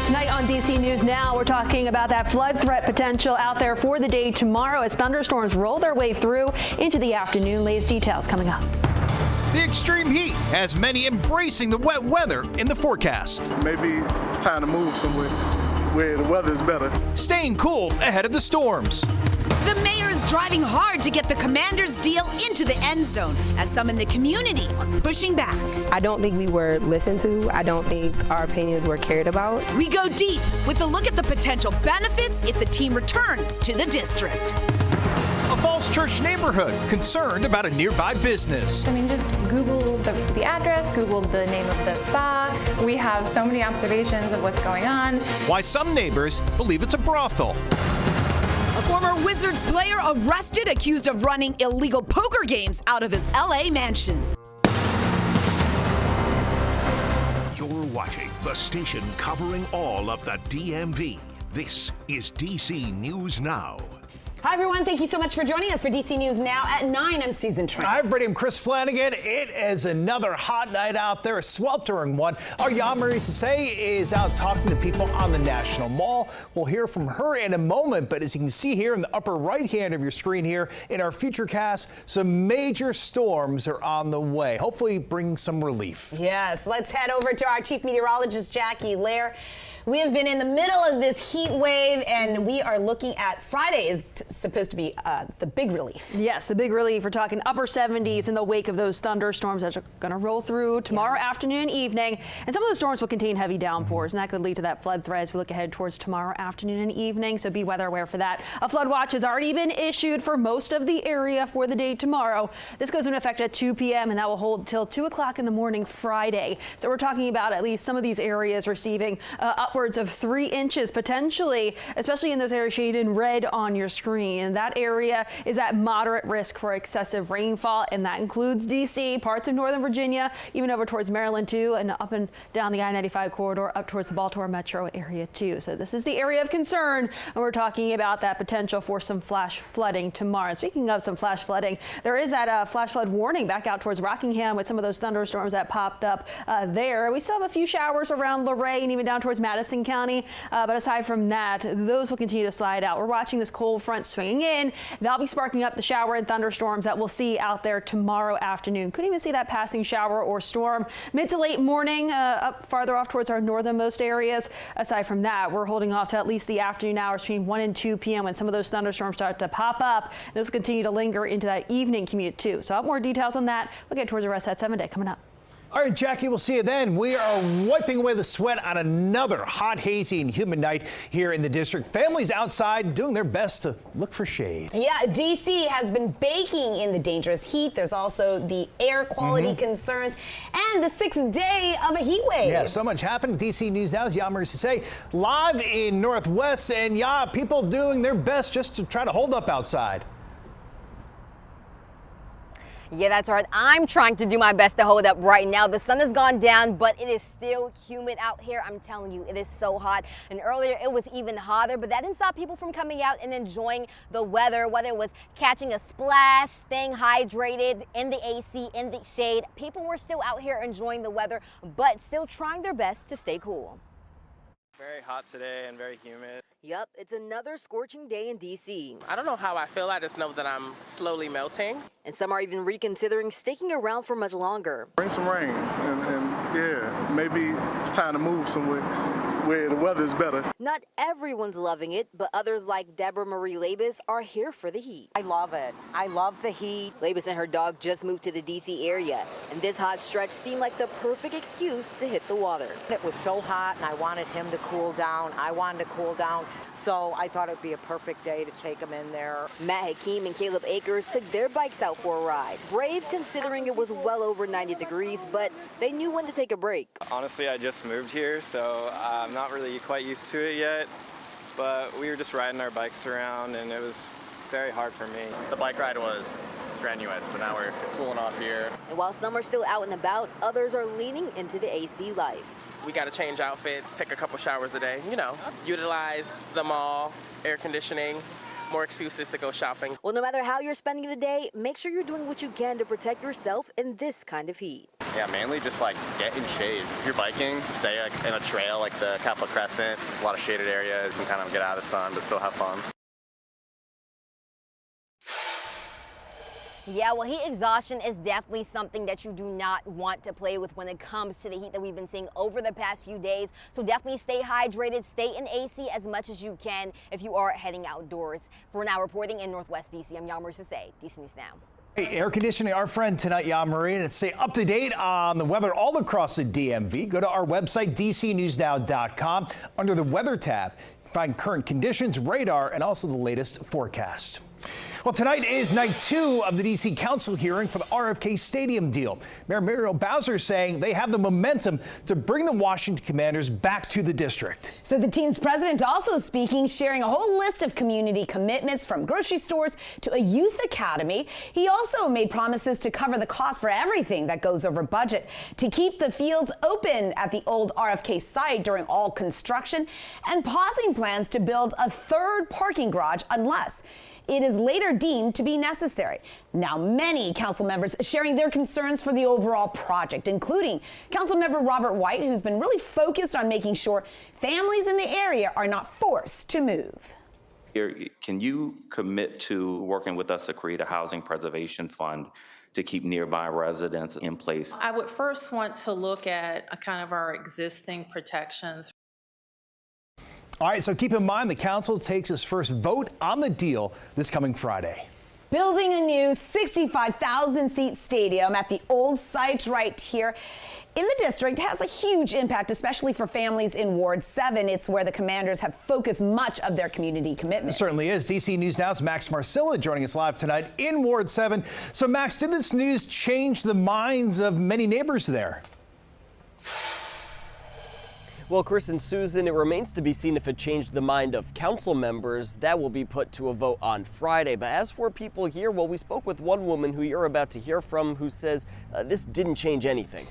Tonight on DC News Now, we're talking about that flood threat potential out there for the day tomorrow as thunderstorms roll their way through into the afternoon. Latest details coming up. The extreme heat has many embracing the wet weather in the forecast. Maybe it's time to move somewhere where the weather is better. Staying cool ahead of the storms. The mayor's driving hard to get the Commanders deal into the end zone as some in the community are pushing back. I don't think we were listened to. I don't think our opinions were cared about. We go deep with a look at the potential benefits if the team returns to the district. A Falls Church neighborhood concerned about a nearby business. I mean, just Google the address, Google the name of the spa. We have so many observations of what's going on. Why some neighbors believe it's a brothel. A former Wizards player arrested accused of running illegal poker games out of his LA mansion. You're watching the station covering all of the DMV. This is DC News Now. Hi, everyone. Thank you so much for joining us for DC News Now at 9. I'm Susan Trent. Hi, everybody. I'm Chris Flanagan. It is another hot night out there, a sweltering one. Our Yamari Sase is out talking to people on the National Mall. We'll hear from her in a moment, but as you can see here in the upper right hand of your screen here in our feature cast, some major storms are on the way. Hopefully bring some relief. Yes, let's head over to our chief meteorologist, Jackie Lair. We have been in the middle of this heat wave, and we are looking at Friday is supposed to be the big relief. Yes, the big relief. We're talking upper 70s in the wake of those thunderstorms that are going to roll through tomorrow afternoon and evening. And some of those storms will contain heavy downpours, and that could lead to that flood threat as we look ahead towards tomorrow afternoon and evening. So be weather aware for that. A flood watch has already been issued for most of the area for the day tomorrow. This goes into effect at 2 p.m. and that will hold till 2 o'clock in the morning Friday. So we're talking about at least some of these areas receiving upwards of 3 inches potentially, especially in those areas shaded in red on your screen. And that area is at moderate risk for excessive rainfall, and that includes DC, parts of Northern Virginia, even over towards Maryland too, and up and down the I-95 corridor up towards the Baltimore metro area too. So this is the area of concern, and we're talking about that potential for some flash flooding tomorrow. Speaking of some flash flooding, there is that flash flood warning back out towards Rockingham with some of those thunderstorms that popped up there. We still have a few showers around Luray and even down towards Madison County, but aside from that, those will continue to slide out. We're watching this cold front swinging in. That'll be sparking up the shower and thunderstorms that we'll see out there tomorrow afternoon. Could even see that passing shower or storm mid to late morning up farther off towards our northernmost areas. Aside from that, we're holding off to at least the afternoon hours between 1 and 2 p.m. when some of those thunderstorms start to pop up. Those continue to linger into that evening commute too. So I'll have more details on that. Look at towards the rest of that 7 day coming up. All right, Jackie, we'll see you then. We are wiping away the sweat on another hot, hazy, and humid night here in the district. Families outside doing their best to look for shade. Yeah, DC has been baking in the dangerous heat. There's also the air quality concerns and the 6th day of a heat wave. Yeah, so much happened. DC News Now's Yamari Sase live in Northwest, and yeah, people doing their best just to try to hold up outside. Yeah, that's right. I'm trying to do my best to hold up right now. The sun has gone down, but it is still humid out here. I'm telling you, it is so hot. And earlier it was even hotter, but that didn't stop people from coming out and enjoying the weather, whether it was catching a splash, staying hydrated in the AC, in the shade. People were still out here enjoying the weather, but still trying their best to stay cool. Very hot today and very humid. Yep, it's another scorching day in DC. I don't know how I feel. I just know that I'm slowly melting. And some are even reconsidering sticking around for much longer. Bring some rain, and yeah, maybe it's time to move somewhere where the weather is better. Not everyone's loving it, but others like Deborah Marie Labus are here for the heat. I love it. I love the heat. Labus and her dog just moved to the DC area, and this hot stretch seemed like the perfect excuse to hit the water. It was so hot, and I wanted him to cool down. I wanted to cool down, so I thought it would be a perfect day to take him in there. Matt Hakeem and Caleb Akers took their bikes out for a ride. Brave considering it was well over 90 degrees, but they knew when to take a break. Honestly, I just moved here, so I'm not really quite used to it yet, but we were just riding our bikes around, and it was very hard for me. The bike ride was strenuous, but now we're cooling off here. And while some are still out and about, others are leaning into the AC life. We got to change outfits, take a couple showers a day, you know, utilize the mall, air conditioning, more excuses to go shopping. Well, no matter how you're spending the day, make sure you're doing what you can to protect yourself in this kind of heat. Yeah, mainly just like get in shade. If you're biking, stay like in a trail like the Capitol Crescent. There's a lot of shaded areas. You can kind of get out of the sun but still have fun. Yeah, well, heat exhaustion is definitely something that you do not want to play with when it comes to the heat that we've been seeing over the past few days. So definitely stay hydrated, stay in AC as much as you can if you are heading outdoors. For now, reporting in Northwest DC, I'm Yamari Sase, DC News Now. Hey, air conditioning, our friend tonight, Yamari, and stay up to date on the weather all across the DMV. Go to our website, dcnewsnow.com. Under the weather tab, find current conditions, radar, and also the latest forecast. Well, tonight is night 2 of the D.C. Council hearing for the RFK Stadium deal. Mayor Muriel Bowser saying they have the momentum to bring the Washington Commanders back to the district. So the team's president also speaking, sharing a whole list of community commitments from grocery stores to a youth academy. He also made promises to cover the cost for everything that goes over budget, to keep the fields open at the old RFK site during all construction, and pausing plans to build a third parking garage unless it is later deemed to be necessary. Now, many council members sharing their concerns for the overall project, including Councilmember Robert White, who's been really focused on making sure families in the area are not forced to move. Can you commit to working with us to create a housing preservation fund to keep nearby residents in place? I would first want to look at kind of our existing protections. All right, so keep in mind the council takes its first vote on the deal this coming Friday. Building a new 65,000-seat stadium at the old site right here in the district has a huge impact, especially for families in Ward 7. It's where the Commanders have focused much of their community commitments. It certainly is. DC News Now's Max Marcilla joining us live tonight in Ward 7. So, Max, did this news change the minds of many neighbors there? Well, Chris and Susan, it remains to be seen if it changed the mind of council members. That will be put to a vote on Friday. But as for people here, well, we spoke with one woman who you're about to hear from who says this didn't change anything.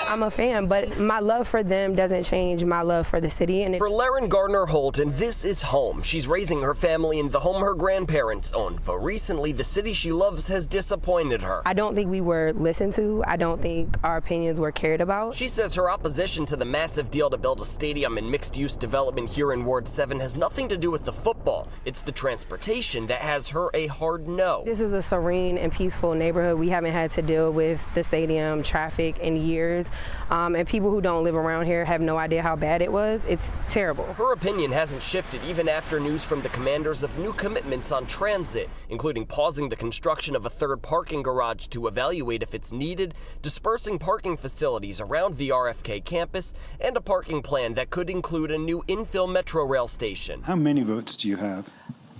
I'm a fan, but my love for them doesn't change my love for the city. And for Laren Gardner Holton, this is home. She's raising her family in the home her grandparents owned, but recently the city she loves has disappointed her. I don't think we were listened to. I don't think our opinions were cared about. She says her opposition to the massive deal to build a stadium and mixed-use development here in Ward 7 has nothing to do with the football. It's the transportation that has her a hard no. This is a serene and peaceful neighborhood. We haven't had to deal with the stadium traffic in years. And people who don't live around here have no idea how bad it was. It's terrible. Her opinion hasn't shifted even after news from the Commanders of new commitments on transit, including pausing the construction of a third parking garage to evaluate if it's needed, dispersing parking facilities around the RFK campus, and a parking plan that could include a new infill Metro Rail station. How many votes do you have?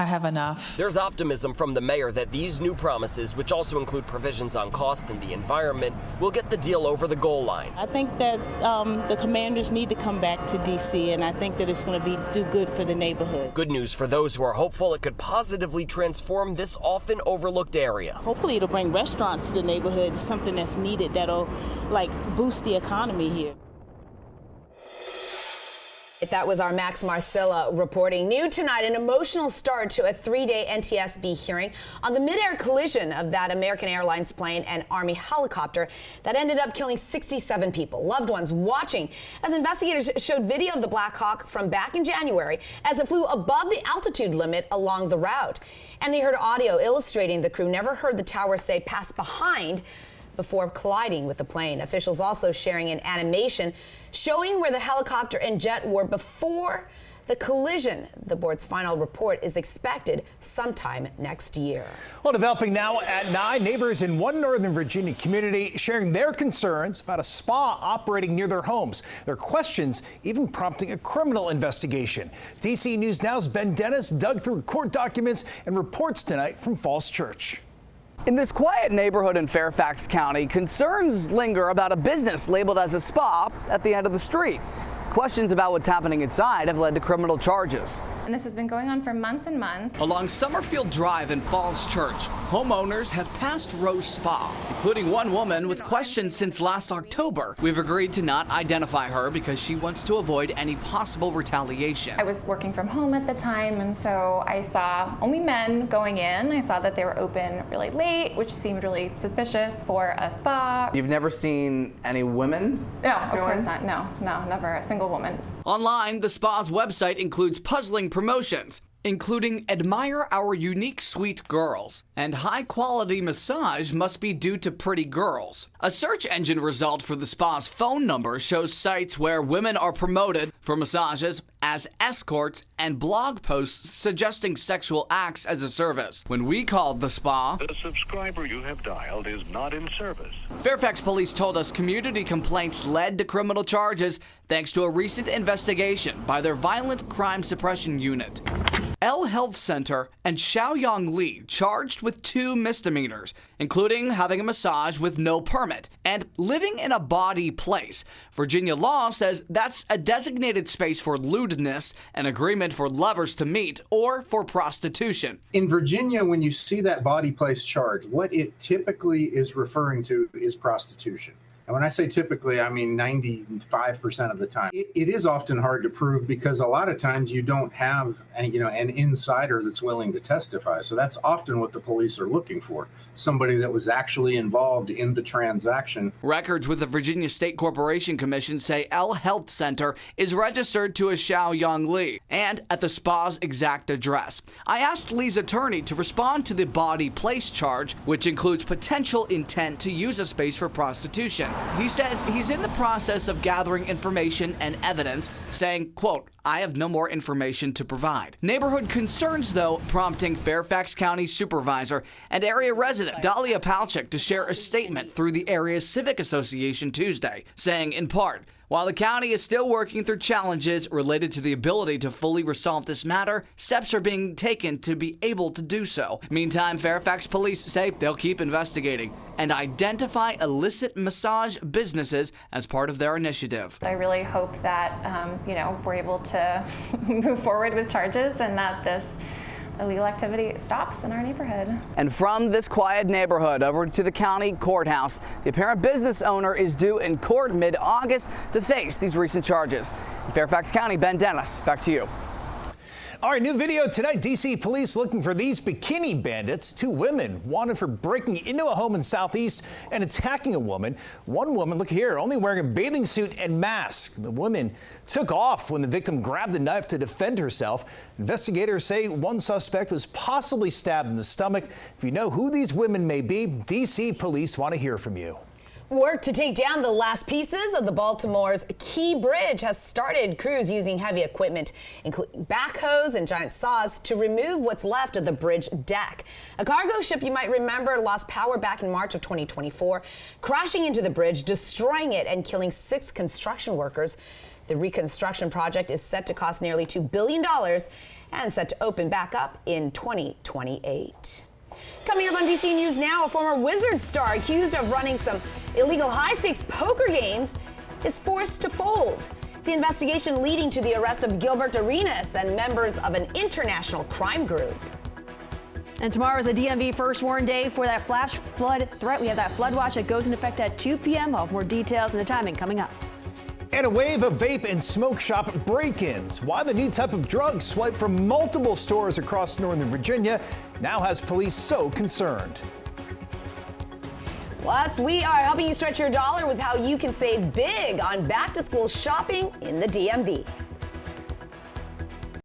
I have enough. There's optimism from the mayor that these new promises, which also include provisions on cost and the environment, will get the deal over the goal line. I think that the Commanders need to come back to D.C., and I think that it's going to do good for the neighborhood. Good news for those who are hopeful it could positively transform this often overlooked area. Hopefully it'll bring restaurants to the neighborhood, something that's needed that'll boost the economy here. That was our Max Marcilla reporting. New tonight, an emotional start to a 3-day NTSB hearing on the midair collision of that American Airlines plane and Army helicopter that ended up killing 67 people. Loved ones watching as investigators showed video of the Black Hawk from back in January as it flew above the altitude limit along the route. And they heard audio illustrating the crew never heard the tower say pass behind before colliding with the plane. Officials also sharing an animation showing where the helicopter and jet were before the collision. The board's final report is expected sometime next year. Well, developing now at 9, neighbors in one Northern Virginia community sharing their concerns about a spa operating near their homes. Their questions even prompting a criminal investigation. DC News Now's Ben Dennis dug through court documents and reports tonight from Falls Church. In this quiet neighborhood in Fairfax County, concerns linger about a business labeled as a spa at the end of the street. Questions about what's happening inside have led to criminal charges. And this has been going on for months and months. Along Summerfield Drive in Falls Church, homeowners have passed Rose Spa, including one woman with questions since last October. We've agreed to not identify her because she wants to avoid any possible retaliation. I was working from home at the time, and so I saw only men going in. I saw that they were open really late, which seemed really suspicious for a spa. You've never seen any women? No, of course not. No, never a single woman. Online, the spa's website includes puzzling promotions, including admire our unique sweet girls, and high-quality massage must be due to pretty girls. A search engine result for the spa's phone number shows sites where women are promoted for massages as escorts and blog posts suggesting sexual acts as a service. When we called the spa, the subscriber you have dialed is not in service. Fairfax police told us community complaints led to criminal charges thanks to a recent investigation by their Violent Crime Suppression Unit. L Health Center and Xiaoyang Li charged with 2 misdemeanors, including having a massage with no permit and living in a bawdy place. Virginia law says that's a designated space for lewdness, an agreement for lovers to meet, or for prostitution. In Virginia, when you see that bawdy place charge, what it typically is referring to is prostitution. And when I say typically, I mean 95% of the time. It is often hard to prove because a lot of times you don't have an insider that's willing to testify. So that's often what the police are looking for, somebody that was actually involved in the transaction. Records with the Virginia State Corporation Commission say L Health Center is registered to a Xiaoyang Li and at the spa's exact address. I asked Li's attorney to respond to the bawdy place charge, which includes potential intent to use a space for prostitution. He says he's in the process of gathering information and evidence, saying, quote, I have no more information to provide. Neighborhood concerns, though, prompting Fairfax County Supervisor and area resident Dahlia Palchik to share a statement through the area's Civic Association Tuesday, saying, in part, while the county is still working through challenges related to the ability to fully resolve this matter, steps are being taken to be able to do so. Meantime, Fairfax police say they'll keep investigating and identify illicit massage businesses as part of their initiative. I really hope that, we're able to move forward with charges and that this illegal activity stops in our neighborhood. And from this quiet neighborhood over to the county courthouse, the apparent business owner is due in court mid-August to face these recent charges. In Fairfax County, Ben Dennis, back to you. All right, new video tonight. D.C. police looking for these bikini bandits. 2 women wanted for breaking into a home in Southeast and attacking a woman. One woman, look here, only wearing a bathing suit and mask. The woman took off when the victim grabbed a knife to defend herself. Investigators say one suspect was possibly stabbed in the stomach. If you know who these women may be, D.C. police want to hear from you. Work to take down the last pieces of the Baltimore's Key Bridge has started. Crews using heavy equipment, including backhoes and giant saws, to remove what's left of the bridge deck. A cargo ship, you might remember, lost power back in March of 2024, crashing into the bridge, destroying it and killing 6 construction workers. The reconstruction project is set to cost nearly $2 billion and set to open back up in 2028. Coming up on DC News Now, a former Wizards star accused of running some illegal high-stakes poker games is forced to fold. The investigation leading to the arrest of Gilbert Arenas and members of an international crime group. And tomorrow is a DMV first warn day for that flash flood threat. We have that flood watch that goes into effect at 2 p.m. I'll have more details and the timing coming up. And a wave of vape and smoke shop break-ins. Why the new type of drug swiped from multiple stores across Northern Virginia now has police so concerned. Plus, we are helping you stretch your dollar with how you can save big on back-to-school shopping in the DMV.